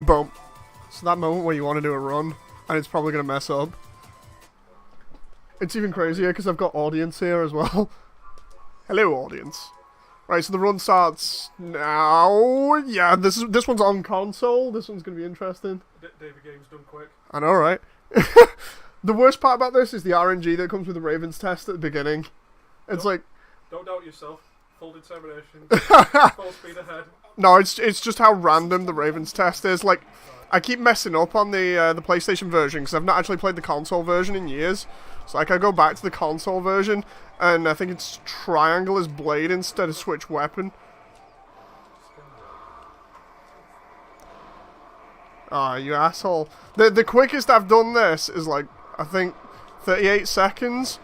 Boom. So that moment where you want to do a run, and it's probably going to mess up. It's even crazier because I've got audience here as well. Hello, audience. Right, so the run starts now. Yeah, this one's on console. This one's going to be interesting. David Game's done quick. I know, right? The worst part about this is the RNG that comes with the Ravens test at the beginning. It's like... Don't doubt yourself. Full determination. Full speed ahead. No, it's just how random the Ravens test is. Like, I keep messing up on the PlayStation version because I've not actually played the console version in years. So like I go back to the console version and I think it's triangle as blade instead of switch weapon. Ah, you asshole. The quickest I've done this is like, I think 38 seconds.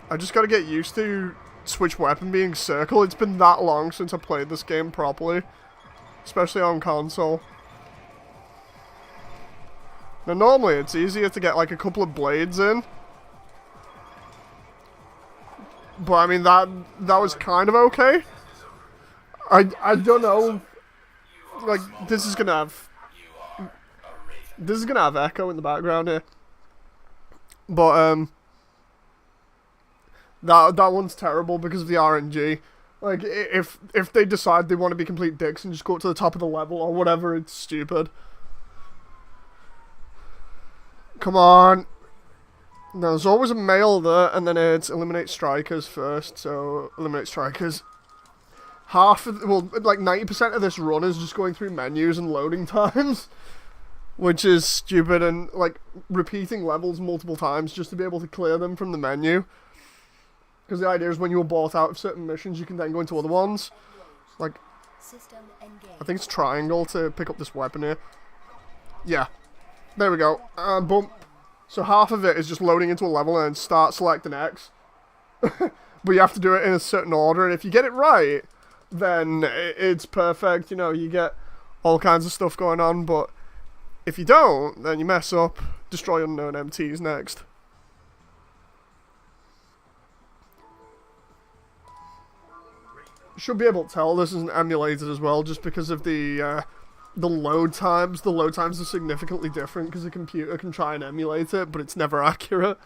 I just gotta get used to switch weapon being circle. It's been that long since I played this game properly. Especially on console. Now normally it's easier to get like a couple of blades in. But I mean that was kind of okay. I don't know. Like this is gonna have echo in the background here. But that one's terrible because of the RNG. Like if they decide they want to be complete dicks and just go up to the top of the level or whatever, it's stupid. Come on. No, there's always a male there, and then it's eliminate strikers first, so eliminate strikers. Half of, well, like 90% of this run is just going through menus and loading times, which is stupid, and like repeating levels multiple times just to be able to clear them from the menu. Because the idea is when you're bought out of certain missions, you can then go into other ones. Like, I think it's triangle to pick up this weapon here. Yeah. There we go. Boom. So half of it is just loading into a level and start selecting X. But you have to do it in a certain order, and if you get it right, then it's perfect. You know, you get all kinds of stuff going on, but if you don't, then you mess up. Destroy unknown MTs next. You should be able to tell this is an emulator as well, just because of the load times. The load times are significantly different because the computer can try and emulate it, but it's never accurate.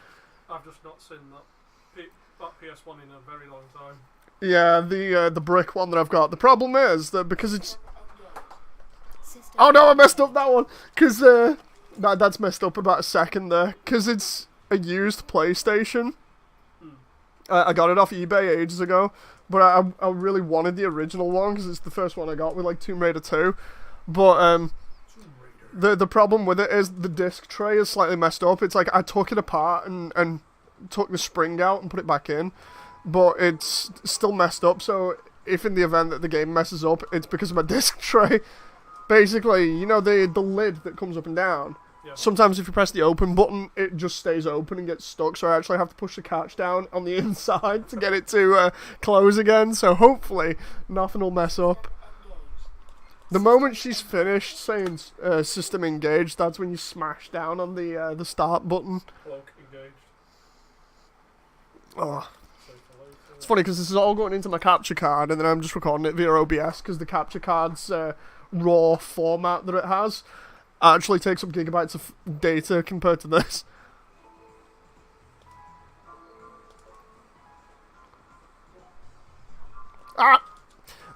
I've just not seen that PS1 in a very long time. Yeah, the brick one that I've got. The problem is that because it's... Oh no, I messed up that one! Because that's messed up about a second there. Because it's a used PlayStation. I got it off eBay ages ago, but I really wanted the original one because it's the first one I got with like Tomb Raider 2. But the problem with it is the disc tray is slightly messed up. It's like I took it apart and took the spring out and put it back in, but it's still messed up. So if in the event that the game messes up, it's because of my disc tray. Basically, you know the lid that comes up and down. Yeah. Sometimes if you press the open button, it just stays open and gets stuck. So I actually have to push the catch down on the inside to get it to close again. So hopefully nothing will mess up. The moment she's finished saying system engaged, that's when you smash down on the start button. Cloak engaged. Oh. It's funny because this is all going into my capture card and then I'm just recording it via OBS because the capture card's raw format that it has actually takes up gigabytes of data compared to this. Ah!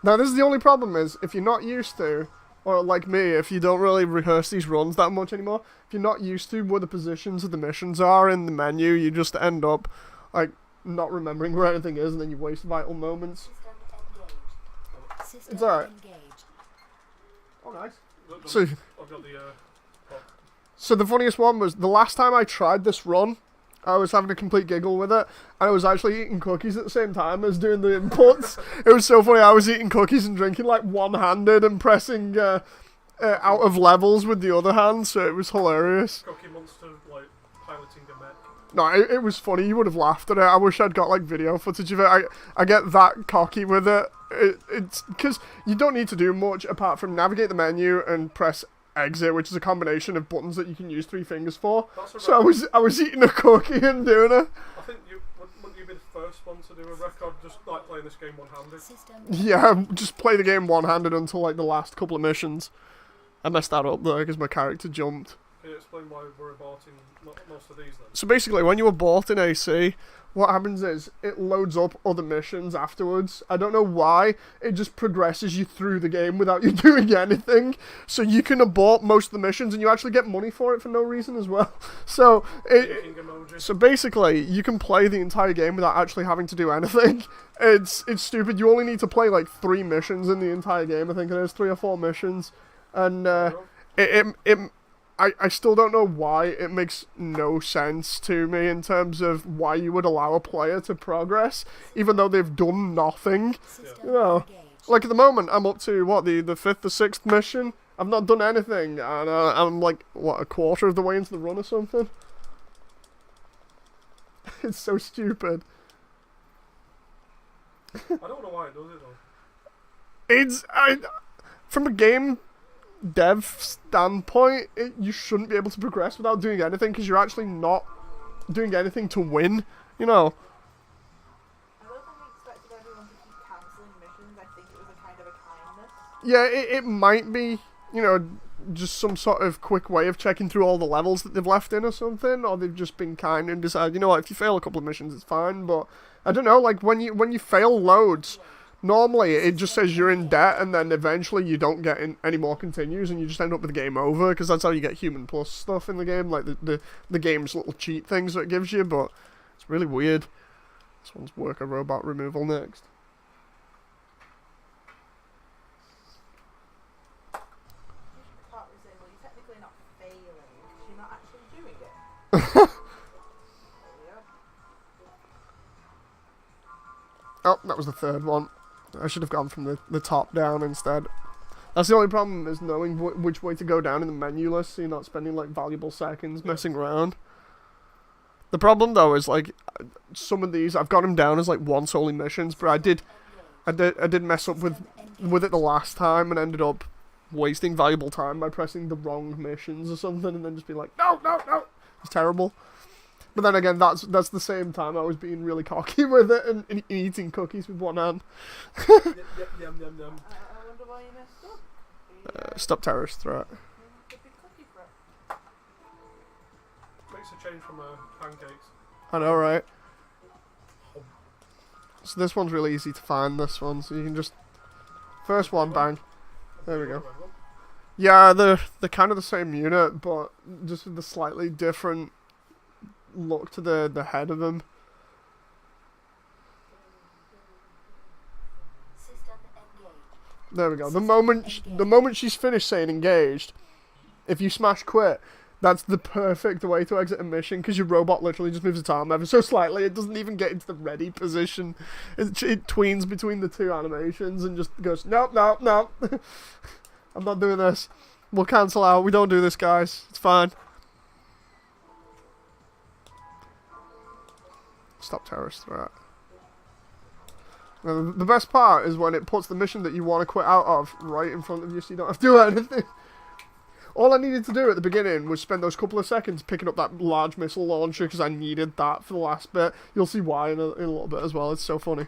Now this is the only problem is, if you're not used to, or like me, if you don't really rehearse these runs that much anymore, if you're not used to where the positions of the missions are in the menu, you just end up, like, not remembering where anything is, and then you waste vital moments. It's alright. Oh, nice. So the funniest one was, the last time I tried this run, I was having a complete giggle with it, and I was actually eating cookies at the same time as doing the inputs. It was so funny, I was eating cookies and drinking like one-handed and pressing out of levels with the other hand, so it was hilarious. Cookie Monster, like, piloting a mech. No, it was funny, you would have laughed at it. I wish I'd got like video footage of it. I get that cocky with it. It's because you don't need to do much apart from navigate the menu and press exit, which is a combination of buttons that you can use 3 fingers for. So I was eating a cookie and doing it. I think wouldn't you be the first one to do a record just like playing this game one-handed? Yeah, just play the game one-handed until like the last couple of missions. I messed that up though because my character jumped. Can you explain why we're aborting most of these then? So basically, when you abort in AC, what happens is it loads up other missions afterwards. I don't know why. It just progresses you through the game without you doing anything. So you can abort most of the missions, and you actually get money for it for no reason as well. So basically, you can play the entire game without actually having to do anything. It's stupid. You only need to play like 3 missions in the entire game. I think it is 3 or 4 missions, and I still don't know why. It makes no sense to me in terms of why you would allow a player to progress, even though they've done nothing. You know, like at the moment, I'm up to, what, the 5th or 6th mission? I've not done anything, and I'm like, what, a quarter of the way into the run or something? It's so stupid. I don't know why it does it though. From a game dev standpoint, you shouldn't be able to progress without doing anything, because you're actually not doing anything to win, you know. I don't think I expected everyone to keep cancelling missions. I think it was a kind of a kindness. Yeah, it might be, you know, just some sort of quick way of checking through all the levels that they've left in or something, or they've just been kind and decided, you know what, if you fail a couple of missions, it's fine. But I don't know, like when you fail loads, normally it just says you're in debt, and then eventually you don't get any more continues, and you just end up with game over, because that's how you get human plus stuff in the game, like the game's little cheat things that it gives you. But it's really weird. This one's worker robot removal next. Technically not failing, because you're not actually doing it. Oh, that was the 3rd one. I should have gone from the top down instead. That's the only problem, is knowing which way to go down in the menu list, so you're not spending like valuable seconds messing around. The problem though is, like, some of these I've got them down as like once only missions, but I did mess up with it the last time and ended up wasting valuable time by pressing the wrong missions or something, and then just be like, no. It's terrible. But then again, that's the same time I was being really cocky with it and eating cookies with one hand. Yum. I wonder why you messed up. Stop terrorist threat. Makes a change from pancakes. I know, right? So this one's really easy to find, this one, so you can just... First one, bang. There we go. Yeah, they're kind of the same unit, but just with the slightly different look to the head of them. There we go. The moment she's finished saying engaged, if you smash quit, that's the perfect way to exit a mission, because your robot literally just moves its arm ever so slightly. It doesn't even get into the ready position. It tweens between the 2 animations and just goes, no. I'm not doing this. We'll cancel out. We don't do this, guys. It's fine. Stop terrorist threat. Now, the best part is when it puts the mission that you want to quit out of right in front of you, so you don't have to do anything. All I needed to do at the beginning was spend those couple of seconds picking up that large missile launcher, because I needed that for the last bit. You'll see why in a little bit as well. It's so funny.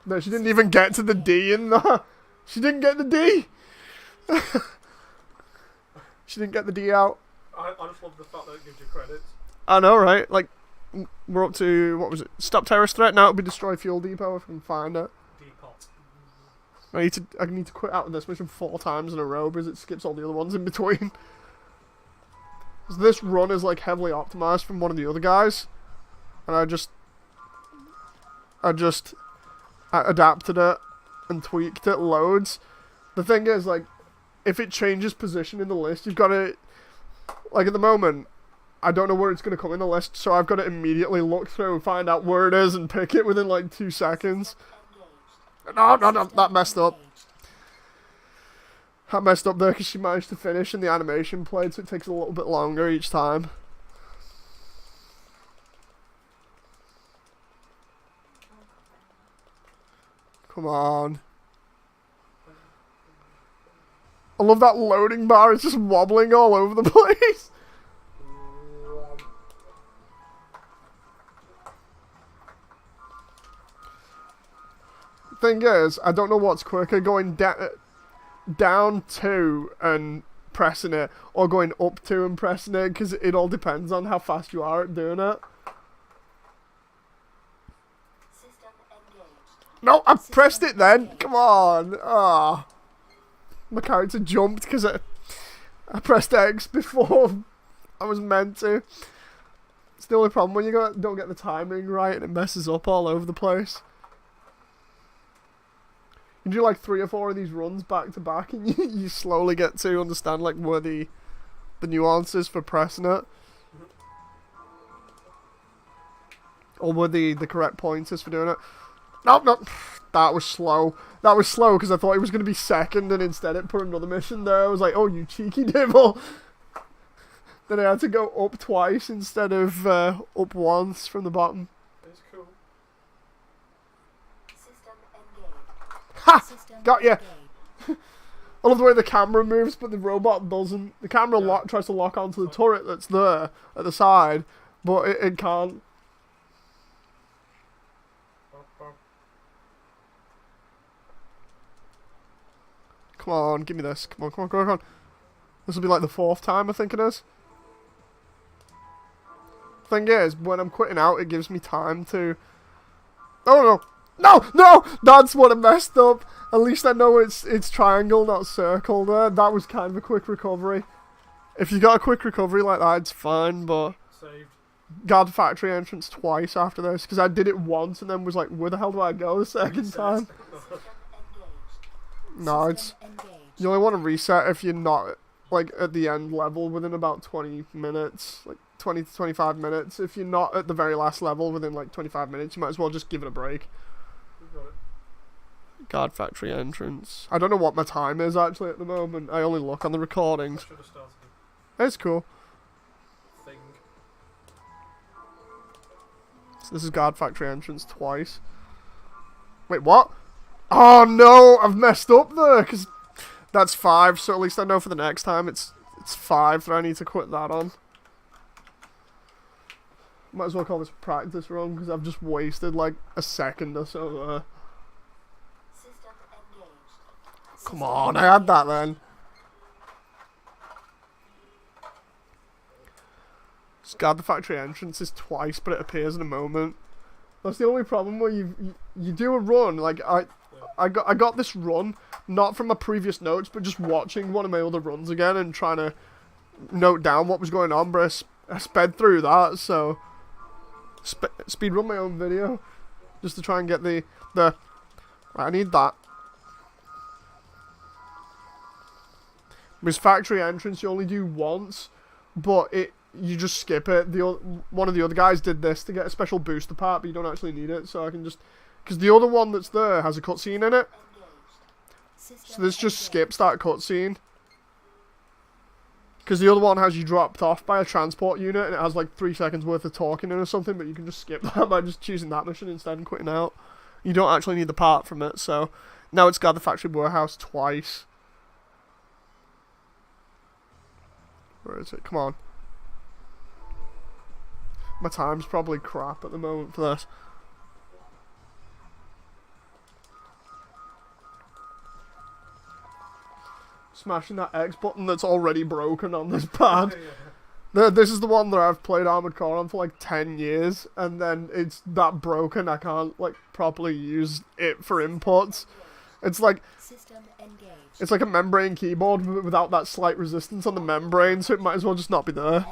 No, she didn't even get to the D in there. She didn't get the D. She didn't get the D out. I just love the fact that it gives you credits. I know, right? Like, we're up to, what was it? Stop terrorist threat. Now it'll be destroy fuel depot if I can find it. Depot. I need to quit out of this mission 4 times in a row, because it skips all the other ones in between. So this run is like heavily optimized from one of the other guys, and I adapted it and tweaked it loads. The thing is, like, if it changes position in the list, you've got to, like, at the moment, I don't know where it's going to come in the list, so I've got to immediately look through and find out where it is and pick it within like 2 seconds. No, that messed up. That messed up there because she managed to finish and the animation played, so it takes a little bit longer each time. Come on. I love that loading bar, it's just wobbling all over the place. thing is, I don't know what's quicker, going down 2 and pressing it, or going up 2 and pressing it, because it all depends on how fast you are at doing it. No, I pressed it then. Come on. Ah, my character jumped because I pressed X before I was meant to. It's the only problem when you don't get the timing right and it messes up all over the place. You do like 3 or 4 of these runs back to back, and you slowly get to understand like where the nuances for pressing it, or where the correct pointers for doing it. Nope, nope. That was slow. That was slow because I thought it was going to be second, and instead it put another mission there. I was like, oh, you cheeky devil. Then I had to go up twice instead of up once from the bottom. It's cool. Ha! Got ya! I love the way the camera moves, but the robot doesn't. The camera tries to lock onto the turret that's there at the side, but it can't. Come on, give me this. Come on, come on, come on, come on. This will be like the 4th time, I think it is. Thing is, when I'm quitting out, it gives me time to... Oh, no. No, no! That's what I messed up. At least I know it's triangle, not circle there. That was kind of a quick recovery. If you got a quick recovery like that, it's fine, but... Saved. Guard factory entrance twice after this, because I did it once and then was like, where the hell do I go the second time? No, it's... You only want to reset if you're not, like, at the end level within about 20 minutes. Like, 20 to 25 minutes. If you're not at the very last level within, like, 25 minutes, you might as well just give it a break. Guard factory entrance. I don't know what my time is, actually, at the moment. I only look on the recordings. It's cool. Thing. So this is guard factory entrance twice. Wait, what? Oh no, I've messed up there, because that's 5, so at least I know for the next time it's 5 that I need to quit that on. Might as well call this practice run, because I've just wasted like a second or so there. Come on, I had that then. Just guard the factory entrance is twice, but it appears in a moment. That's the only problem where you do a run, like I got this run, not from my previous notes, but just watching one of my other runs again and trying to note down what was going on, but I sped through that, so... speed run my own video, just to try and get the... Right, I need that. Because factory entrance you only do once, but you just skip it. One of the other guys did this to get a special booster part, but you don't actually need it, so I can just... Because the other one that's there has a cutscene in it. So this just skips that cutscene. Because the other one has you dropped off by a transport unit and it has like 3 seconds worth of talking in or something, but you can just skip that by just choosing that mission instead and quitting out. You don't actually need the part from it, so... Now it's got the factory warehouse twice. Where is it? Come on. My time's probably crap at the moment for this. Smashing that X button that's already broken on this pad. This is the one that I've played Armored Core on for like 10 years, and then it's that broken I can't like properly use it for inputs. It's like it's like a membrane keyboard but without that slight resistance on the membrane, so it might as well just not be there.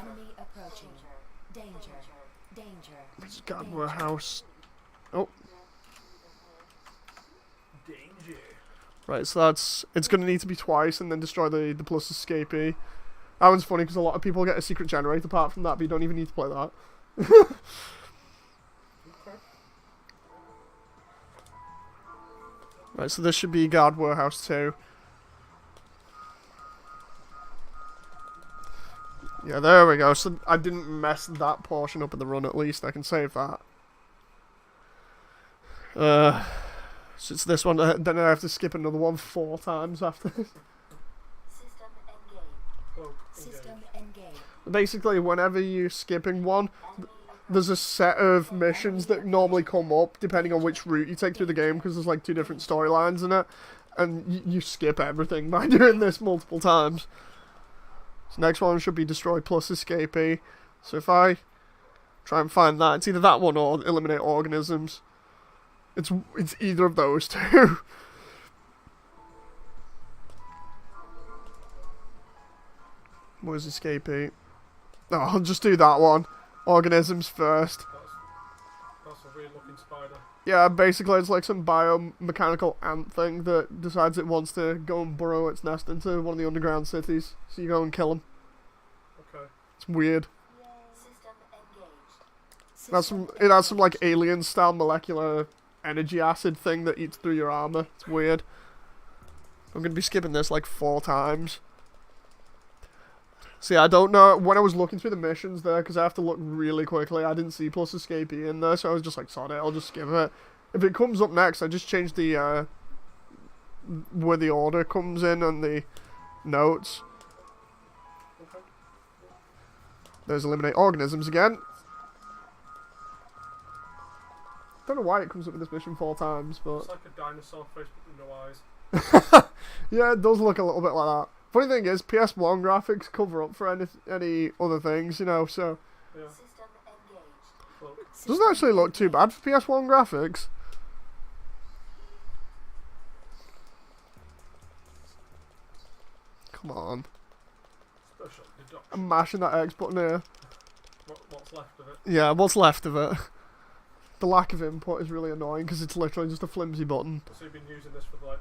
It's got warehouse. Oh. Right, so it's going to need to be twice and then destroy the plus escapee. That one's funny because a lot of people get a secret generator apart from that, but you don't even need to play that. Right, so this should be guard warehouse 2. Yeah, there we go. So I didn't mess that portion up in the run at least. I can save that. So it's this one, then I have to skip another one 4 times after this. Basically, whenever you're skipping one, there's a set of missions that normally come up depending on which route you take through the game, because there's like 2 different storylines in it, and you skip everything by doing this multiple times. So next one should be destroy plus escapee. So if I try and find that, it's either that one or eliminate organisms. It's either of those two. Where's escapee? No, I'll just do that one. Organisms first. That's a weird looking spider. Yeah, basically it's like some biomechanical ant thing that decides it wants to go and burrow its nest into one of the underground cities. So you go and kill them. Okay. It's weird. System engaged. It has some like alien style molecular energy acid thing that eats through your armor. It's weird. I'm gonna be skipping this like 4 times. See, I don't know, when I was looking through the missions there, because I have to look really quickly, I didn't see plus escapee in there, so I was just like, sod it, I'll just skip it. If it comes up next, I just change the, where the order comes in and the notes. Okay. There's eliminate organisms again. Don't know why it comes up with this mission 4 times, but... It's like a dinosaur face with no eyes. Yeah, it does look a little bit like that. Funny thing is, PS1 graphics cover up for any other things, you know, so... Yeah. System engaged. Look. Doesn't actually look too bad for PS1 graphics. Come on. Special deduction. I'm mashing that X button here. What's left of it? Yeah, what's left of it? The lack of input is really annoying because it's literally just a flimsy button. So you've been using this for like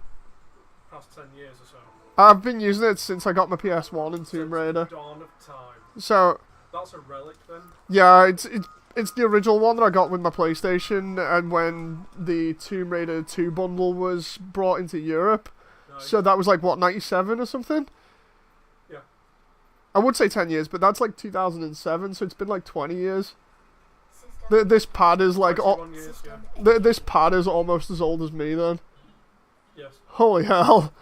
past 10 years or so? I've been using it since I got my PS1 and Tomb Raider. Dawn of time. So, That's a relic then? yeah, it's the original one that I got with my PlayStation, and when the Tomb Raider 2 bundle was brought into Europe. Nice. So that was like, what, 97 or something? Yeah. I would say 10 years, but that's like 2007, so it's been like 20 years. System This pad is like... 21 years, yeah. This pad is almost as old as me then. Yes. Holy hell.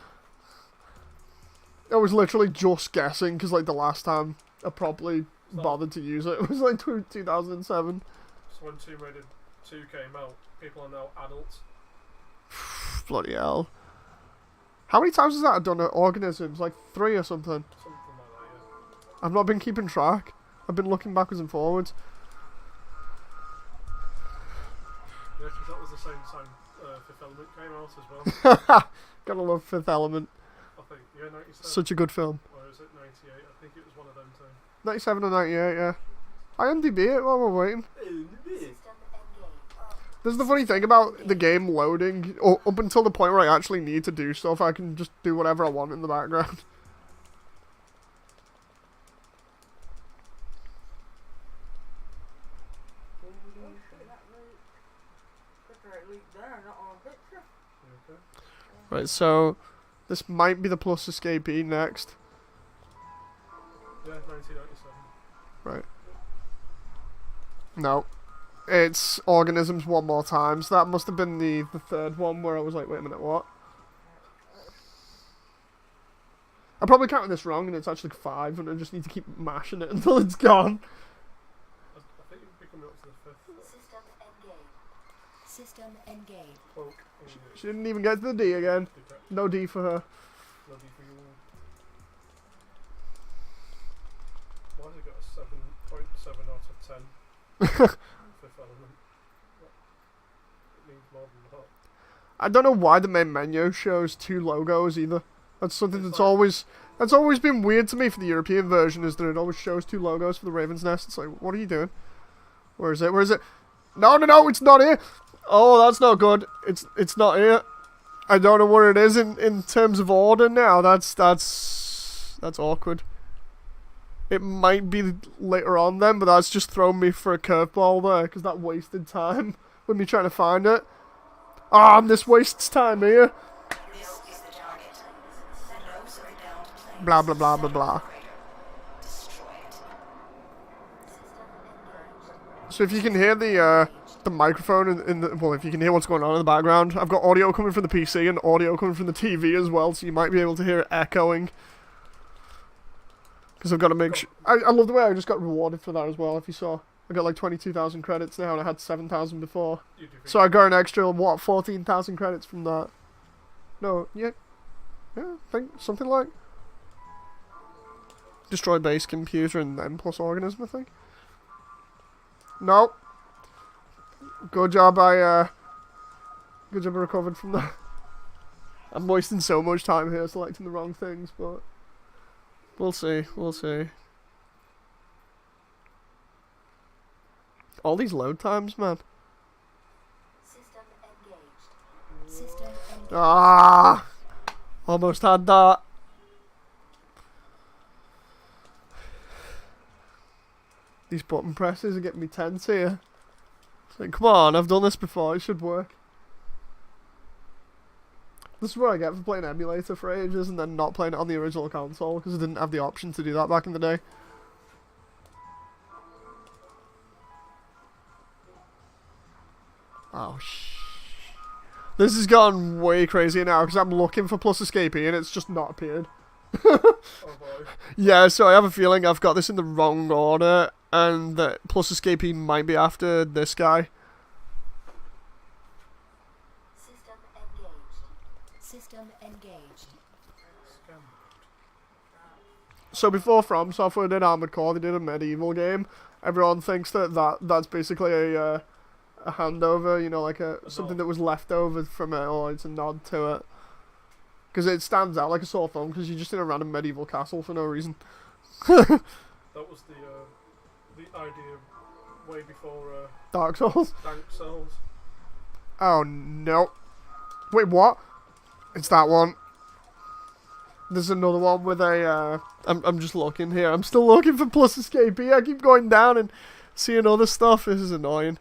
I was literally just guessing, because like the last time I probably bothered to use it was like 2007. So when Tomb Raider 2 came out, people are now adults. Bloody hell. How many times has that done at organisms? Like 3 or something? Something like that, yeah. I've not been keeping track. I've been looking backwards and forwards. Yeah, because that was the same time Fifth Element came out as well. Gotta love Fifth Element. I think, yeah, 97. Such a good film. Or is it 98? I think it was one of them too. 97 or 98, yeah. IMDb it while we're waiting. System engaged. There's the funny thing about the game loading. Up until the point where I actually need to do stuff, I can just do whatever I want in the background. Right, so this might be the plus escapee next. Yeah, 1997. Right. No. It's organisms one more time, so that must have been the 3rd one where I was like, wait a minute, what? I probably counted this wrong and it's actually 5 and I just need to keep mashing it until it's gone. I think you'd be coming up to the 5th. System engaged. System engaged. Cloak. She didn't even get to the D again. No D for her. Bloody for you. Why has it got a 7.7 out of 10? Fifth Element. It needs more than that. I don't know why the main menu shows 2 logos either. That's something It's that's always been weird to me for the European version, is that it always shows 2 logos for the Raven's Nest. It's like, what are you doing? Where is it? Where is it? No, it's not here. Oh, that's not good. It's not here. I don't know where it is in terms of order now. That's awkward. It might be later on then, but that's just thrown me for a curveball there, because that wasted time with me trying to find it. Ah, this wastes time here. This is the target. The nodes are down to play. Blah, blah, blah, blah, blah. Destroy it. So if you can hear the microphone in the, well, if you can hear what's going on in the background, I've got audio coming from the PC and audio coming from the TV as well, so you might be able to hear it echoing. Because I've got to make sure... I love the way I just got rewarded for that as well, if you saw. I got like 22,000 credits now, and I had 7,000 before. You do think So I got an extra, what, 14,000 credits from that? No, yeah, I think something like. Destroy base computer and then plus organism, I think. No. Good job, I recovered from that. I'm wasting so much time here selecting the wrong things, but we'll see, we'll see. All these load times, man. System engaged. System engaged. Ah! Almost had that. These button presses are getting me tense here. It's like, come on, I've done this before, it should work. This is what I get for playing emulator for ages and then not playing it on the original console, because I didn't have the option to do that back in the day. Oh, this has gone way crazier now, because I'm looking for plus escapee and it's just not appeared. Oh boy. Yeah, so I have a feeling I've got this in the wrong order, and that plus escapee might be after this guy. System engaged. System engaged. Scam. So before From Software did Armored Core, they did a medieval game. Everyone thinks that's basically a handover, you know, like something that was left over from it, or it's a nod to it. Because it stands out like a sore thumb, because you're just in a random medieval castle for no reason. That was the idea way before Dark Souls. Dank Souls. Oh no. Wait, what? It's that one. There's another one with a, I'm just looking here. I'm still looking for plus escapee. I keep going down and seeing other stuff. This is annoying.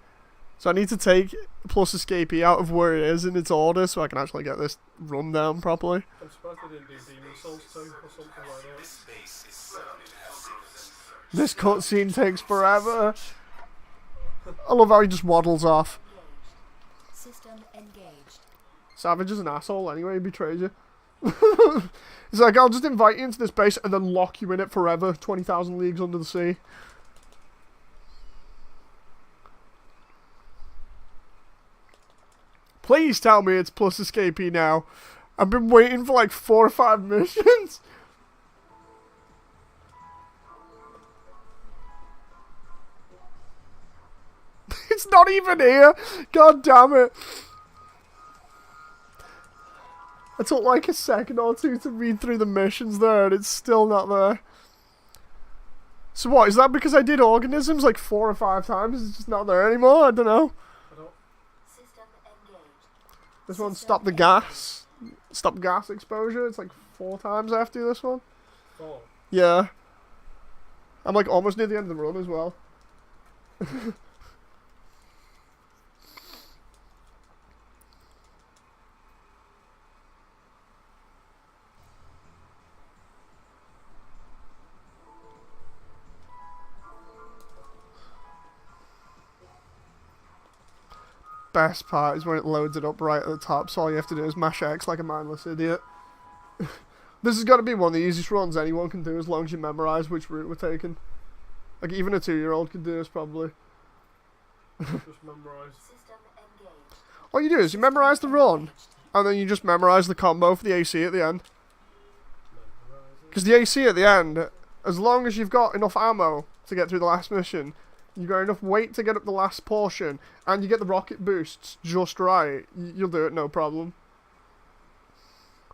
So I need to take plus escapee out of where it is in its order so I can actually get this run down properly. I'm surprised they didn't do Demon Souls 2 or something like that. This cutscene takes forever. I love how he just waddles off. System engaged. Savage is an asshole anyway, he betrays you. He's like, I'll just invite you into this base and then lock you in it forever, 20,000 leagues under the sea. Please tell me it's plus escapee now. I've been waiting for like 4 or 5 missions. It's not even here. God damn it. I took like a second or two to read through the missions there and it's still not there. So what, is that because I did organisms like 4 or 5 times? It's just not there anymore? I don't know. System engaged. This one, stop the gas. Stop gas exposure. It's like 4 times I have to do this one. Oh, Yeah. I'm like almost near the end of the run as well. Best part is when it loads it up right at the top, so all you have to do is mash X like a mindless idiot. This has got to be one of the easiest runs anyone can do as long as you memorise which route we're taking. Like even a 2-year-old could do this probably. just memorise. System engaged. All you do is you memorise the run, and then you just memorise the combo for the AC at the end. Because the AC at the end, as long as you've got enough ammo to get through the last mission, you got enough weight to get up the last portion, and you get the rocket boosts just right, you'll do it no problem.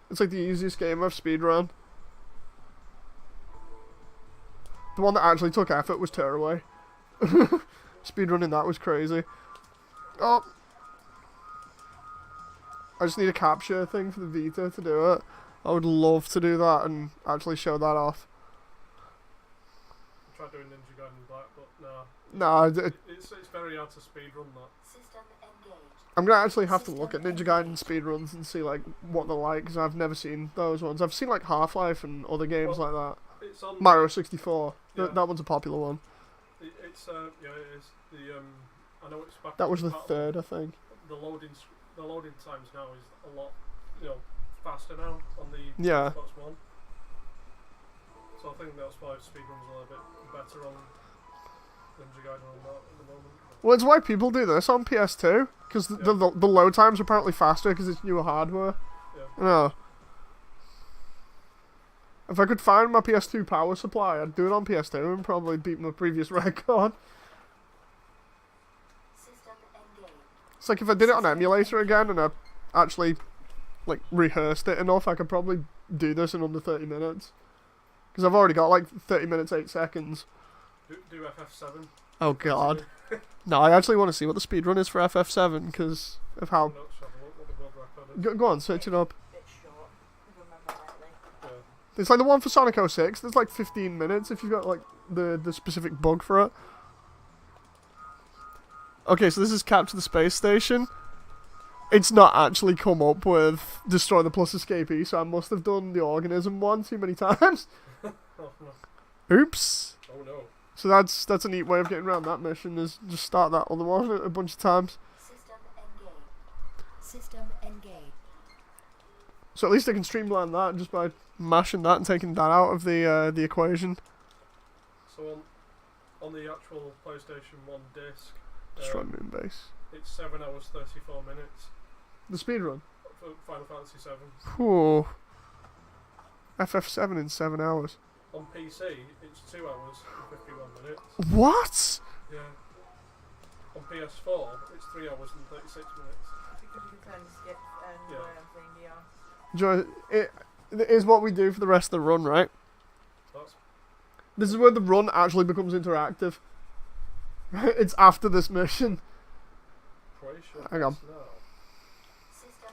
It's like the easiest game I've speedrun. The one that actually took effort was Tearaway. Speedrunning that was crazy. Oh! I just need a capture thing for the Vita to do it. I would love to do that and actually show that off. I tried doing Ninja Gaiden Black, but nah. Nah, It's very hard to speedrun that. System engaged. I'm gonna actually have to look at Ninja Gaiden speedruns and see like what they're like, because I've never seen those ones. I've seen like Half-Life and other games Well, like that. It's on. Mario 64. Yeah. That one's a popular one. It's yeah, it is. I know it's back. That in was the battle. third, I think. The loading times now is a lot, faster now on the Yeah. Xbox One. So I think that's why speedruns are a bit better on Ninja Gaiden on that at the moment. Well, it's why people do this on PS2, because the load times are apparently faster because it's newer hardware. Yeah. No. If I could find my PS2 power supply, I'd do it on PS2 and probably beat my previous record. System engaged. It's like if I did it on emulator again and I actually like rehearsed it enough, I could probably do this in under 30 minutes. Because I've already got like 30 minutes 8 seconds. Do FF7. Oh god. No, I actually want to see what the speedrun is for FF7 because of how... Not sure what the world record is. Go on, search it up. Bit short, if I remember rightly. Yeah. It's like the one for Sonic 06. There's like 15 minutes if you've got like the specific bug for it. Okay, so this is Capture the Space Station. It's not actually come up with Destroy the Plus Escapee, so I must have done the organism one too many times. Oh no. Oops. Oh no. So that's a neat way of getting around that mission, is just start that other one a bunch of times. System engaged. System engaged. So at least I can streamline that just by mashing that and taking that out of the equation. So on the actual PlayStation 1 disc, Destroy Moonbase. it's 7 hours 34 minutes The speedrun. for Final Fantasy 7. Whew. FF7 in 7 hours. On PC, it's 2 hours and 51 minutes. What? Yeah. On PS4, it's 3 hours and 36 minutes. Because you can skip and Yeah. thing, yeah. Joe, it is what we do for the rest of the run, right? That's This is where the run actually becomes interactive. Right? It's after this mission. Croatia. Hang on. Now. System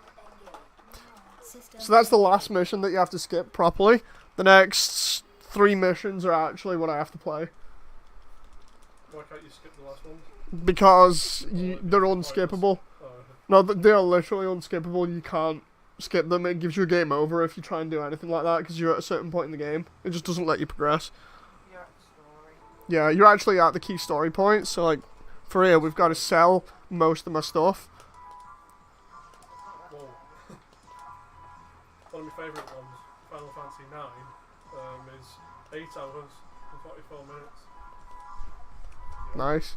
engaged. System So that's the last mission that you have to skip properly. The next 3 missions are actually what I have to play. Why can't you skip the last one? Because they're unskippable. Oh, No, they are literally unskippable. You can't skip them. It gives you a game over if you try and do anything like that because you're at a certain point in the game. It just doesn't let you progress. You're at the story. Yeah, you're actually at the key story point. So, like, for here, we've got to sell most of my stuff. whoa. One of my favourite ones, Final Fantasy 9, is 8 hours and 44 minutes. Nice.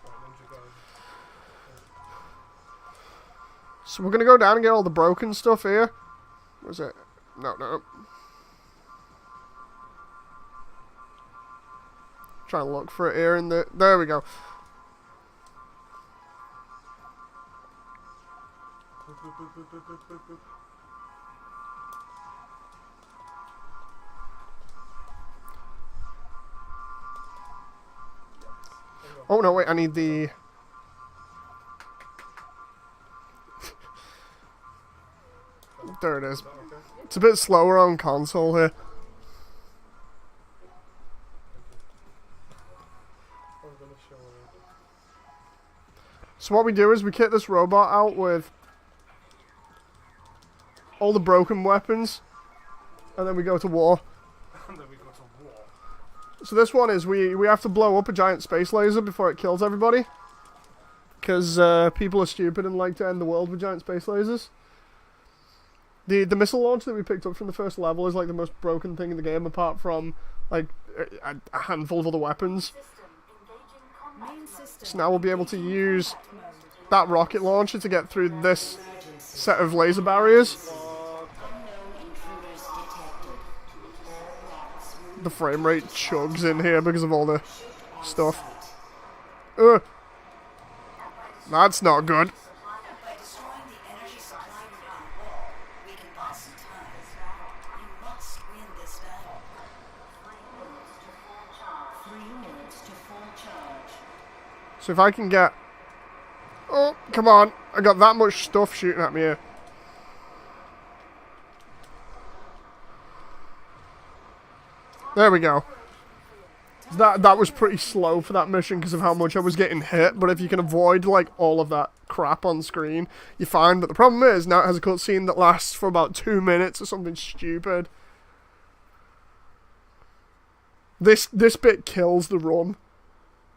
Right, Ninja Gaiden. So we're going to go down and get all the broken stuff here. Where's it? No. Trying to look for it here in the... There we go. Boop, boop, boop, boop, boop, boop, boop. Hang on. Oh, no, wait. I need the... There it is. Is that okay? It's a bit slower on console here. I'm gonna show you. So what we do is we kit this robot out with all the broken weapons, and then we go to war. And then we go to war. So this one is we have to blow up a giant space laser before it kills everybody. Because people are stupid and like to end the world with giant space lasers. The missile launch that we picked up from the first level is like the most broken thing in the game, apart from like a handful of other weapons. System engaging combat. Main system. So now we'll be able to use that rocket launcher to get through this set of laser barriers. The frame rate chugs in here because of all the stuff. Ugh. That's not good. By destroying the energy supply within the wall, we can buy some time. You must win this battle. 3 minutes to full charge. So if I can get... Oh, come on. I got that much stuff shooting at me here. There we go. That was pretty slow for that mission because of how much I was getting hit, but if you can avoid like all of that crap on screen, you're fine. But the problem is, now it has a cutscene that lasts for about 2 minutes or something stupid. This bit kills the run.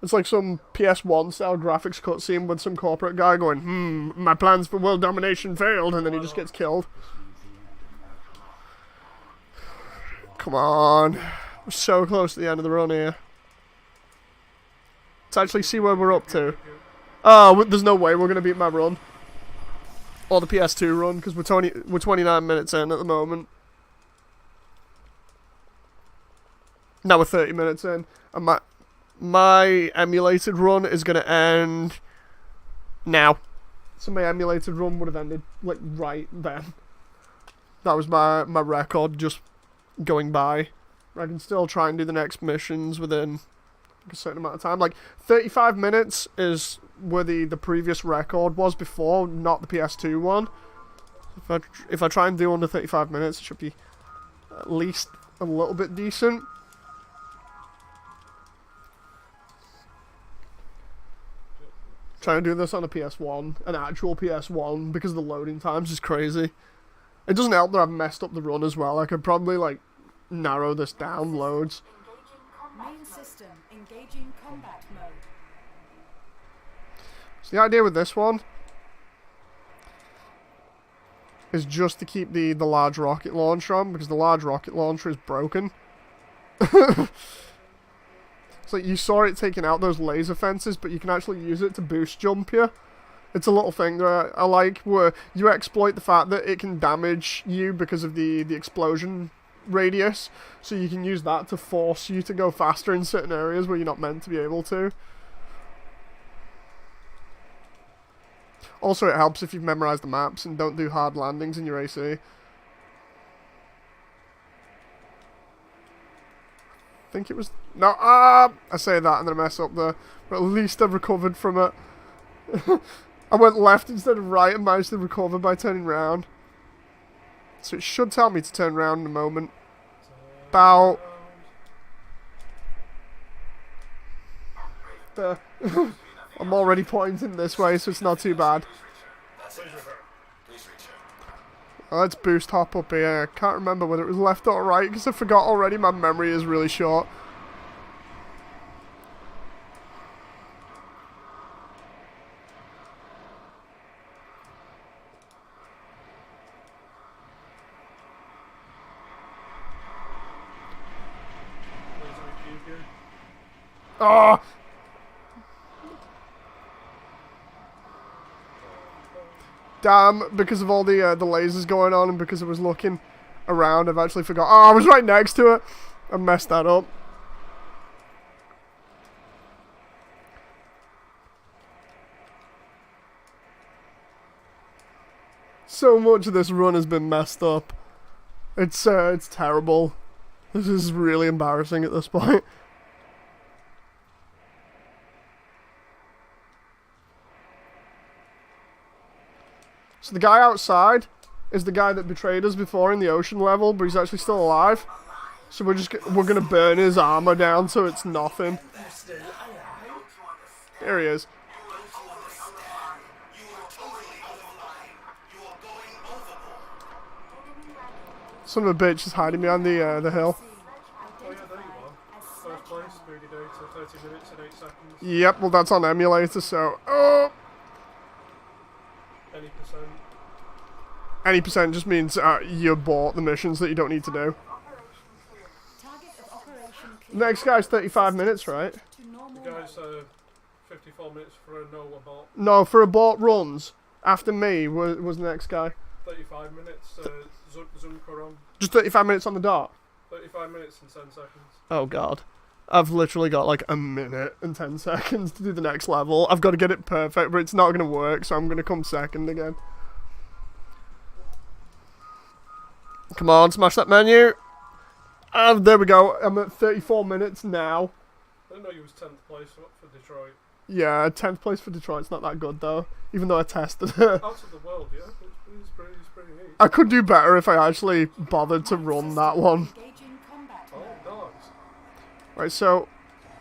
It's like some PS1 style graphics cutscene with some corporate guy going, my plans for world domination failed, and then he just gets killed. Come on. We're so close to the end of the run here. to actually see where we're up to. Oh, there's no way we're going to beat my run. Or the PS2 run, because we're 29 minutes in at the moment. Now we're 30 minutes in. And my emulated run is going to end now. So my emulated run would have ended, like, right then. That was my record just going by. I can still try and do the next missions within a certain amount of time. Like, 35 minutes is where the previous record was before, not the PS2 one. If I try and do under 35 minutes, it should be at least a little bit decent. Trying to do this on a PS1, an actual PS1, because the loading times is crazy. It doesn't help that I've messed up the run as well. I could probably, like, narrow this down loads. Main system engaging combat mode. So the idea with this one is just to keep the large rocket launcher on, because the large rocket launcher is broken. It's like you saw it taking out those laser fences, but you can actually use it to boost jump you. It's a little thing that I like, where you exploit the fact that it can damage you because of the explosion radius, so you can use that to force you to go faster in certain areas where you're not meant to be able to. Also, it helps if you've memorized the maps and don't do hard landings in your AC. I think it was... No, I say that and then I mess up there. But at least I've recovered from it. I went left instead of right and managed to recover by turning round. So it should tell me to turn round in a moment. About... there. I'm already pointing this way, so it's not too bad. Let's boost hop up here. I can't remember whether it was left or right, because I forgot already. My memory is really short. Oh! Damn, because of all the lasers going on and because I was looking around, I've actually forgot. Oh, I was right next to it. I messed that up. So much of this run has been messed up. It's terrible. This is really embarrassing at this point. So the guy outside is the guy that betrayed us before in the ocean level, but he's actually still alive. So we're gonna burn his armor down so it's nothing. There he is. Son of a bitch is hiding behind the hill. Oh yeah, there you are. First place, 30 data, 30 minutes and 8 seconds. Yep, well that's on emulator, so... Oh! Any percent. Any percent just means you bought the missions that you don't need to do. Target of operation Next guy's 35 minutes, right? to normal The guy's 54 minutes for a no abort. No, for abort runs. After me was the next guy. 35 minutes, Zunkaron. Just 35 minutes on the dot. 35 minutes and 10 seconds. Oh god. I've literally got like a minute and 10 seconds to do the next level. I've got to get it perfect, but it's not going to work, so I'm going to come second again. Come on, smash that menu. And there we go. I'm at 34 minutes now. I didn't know you was 10th place for Detroit. Yeah, 10th place for Detroit's not that good though, even though I tested it. Out of the world, yeah? It's pretty neat. I could do better if I actually bothered to run that one. engaging combat Oh, mode. nice. Right, so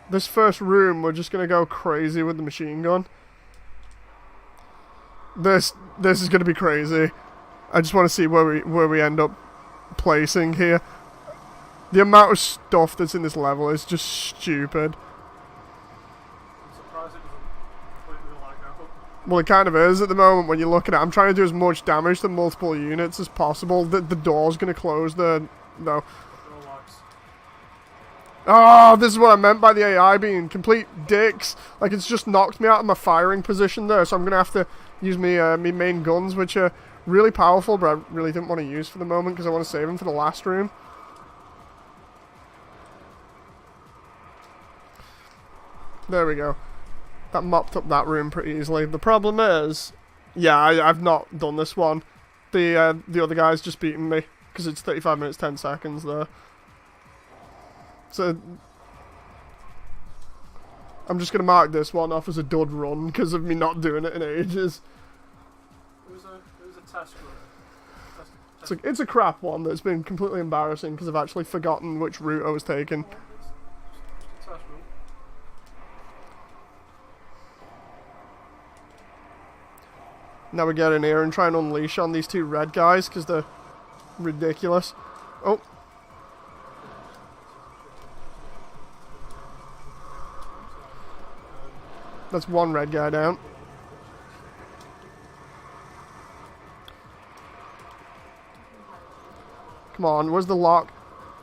this first room, we're just gonna go crazy with the machine gun. This is gonna be crazy. I just want to see where we end up placing here. The amount of stuff that's in this level is just stupid. I'm surprised it doesn't completely lag out. Well, it kind of is at the moment when you look at it. I'm trying to do as much damage to multiple units as possible. The door's gonna close. No. No lags. Oh, this is what I meant by the AI being complete dicks. Like, it's just knocked me out of my firing position there, so I'm going to have to use me main guns, which are really powerful, but I really didn't want to use for the moment because I want to save them for the last room. There we go. That mopped up that room pretty easily. The problem is, yeah, I've not done this one. The other guy's just beaten me because it's 35 minutes 10 seconds there. So I'm just gonna mark this one off as a dud run because of me not doing it in ages. It was a test run. It's a crap one that's been completely embarrassing because I've actually forgotten which route I was taking. Just a test run. Now we get in here and try and unleash on these two red guys because they're ridiculous. Oh. That's one red guy down. Come on, where's the lock?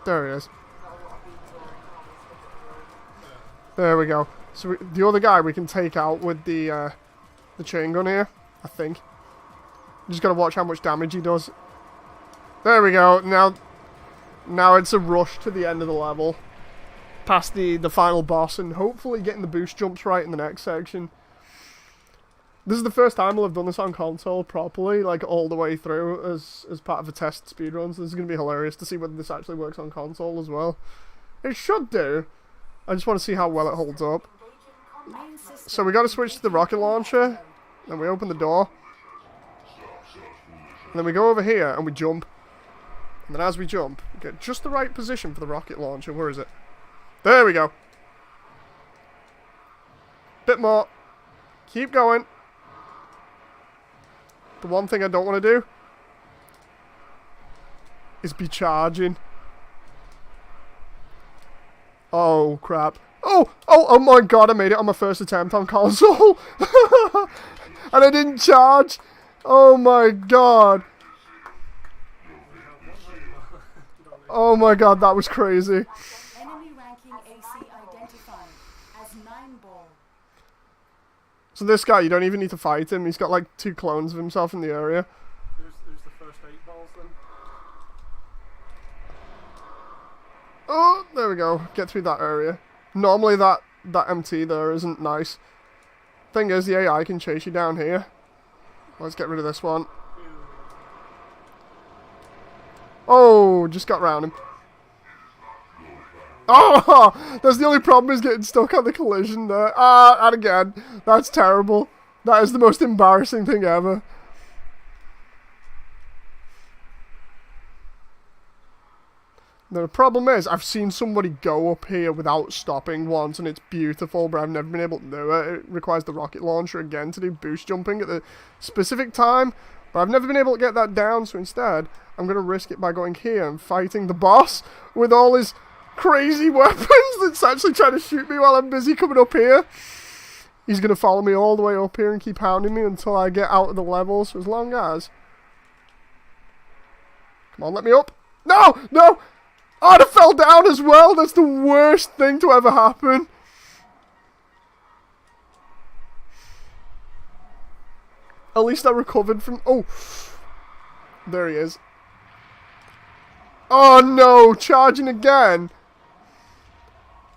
There he is. There we go. So the other guy we can take out with the chain gun here, I think. Just gotta watch how much damage he does. There we go. Now it's a rush to the end of the level. Past the final boss and hopefully getting the boost jumps right in the next section. This is the first time I've done this on console properly, like all the way through as part of a test speedrun, so this is going to be hilarious to see whether this actually works on console as well. It should do. I just want to see how well it holds up. So we got to switch to the rocket launcher, and we open the door. And then we go over here and we jump. And then as we jump, we get just the right position for the rocket launcher. Where is it? There we go. Bit more. Keep going. The one thing I don't want to do is be charging. Oh, crap. Oh my god, I made it on my first attempt on console. And I didn't charge. Oh my god. Oh my god, that was crazy. Enemy ranking AC identified as 9 ball. So this guy, you don't even need to fight him. He's got like 2 clones of himself in the area. Who's the first 8 balls then? Oh, there we go. Get through that area. Normally that MT there isn't nice. Thing is, the AI can chase you down here. Let's get rid of this one. Oh, just got round him. Oh, that's the only problem is getting stuck on the collision there. And again, that's terrible. That is the most embarrassing thing ever. Now the problem is, I've seen somebody go up here without stopping once, and it's beautiful, but I've never been able to do it. It requires the rocket launcher again to do boost jumping at the specific time, but I've never been able to get that down, so instead, I'm going to risk it by going here and fighting the boss with all his crazy weapons that's actually trying to shoot me while I'm busy coming up here. He's going to follow me all the way up here and keep hounding me until I get out of the level, so as long as... Come on, let me up. No! No! Oh, it fell down as well! That's the worst thing to ever happen. At least I recovered from... Oh! There he is. Oh no! Charging again!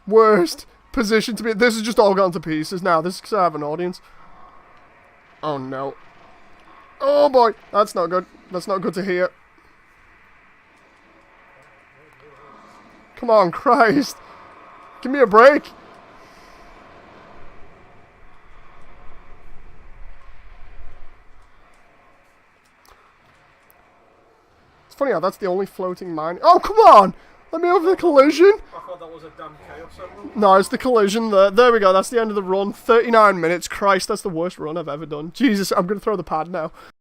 Worst position to be... This has just all gone to pieces now. This is because I have an audience. Oh no. Oh boy! That's not good. That's not good to hear. Come on, Christ. Give me a break. It's funny how that's the only floating mine. Oh, come on. Let me over the collision. I thought that was a damn chaos symbol. No, it's the collision there. There we go. That's the end of the run. 39 minutes. Christ, that's the worst run I've ever done. Jesus, I'm going to throw the pad now.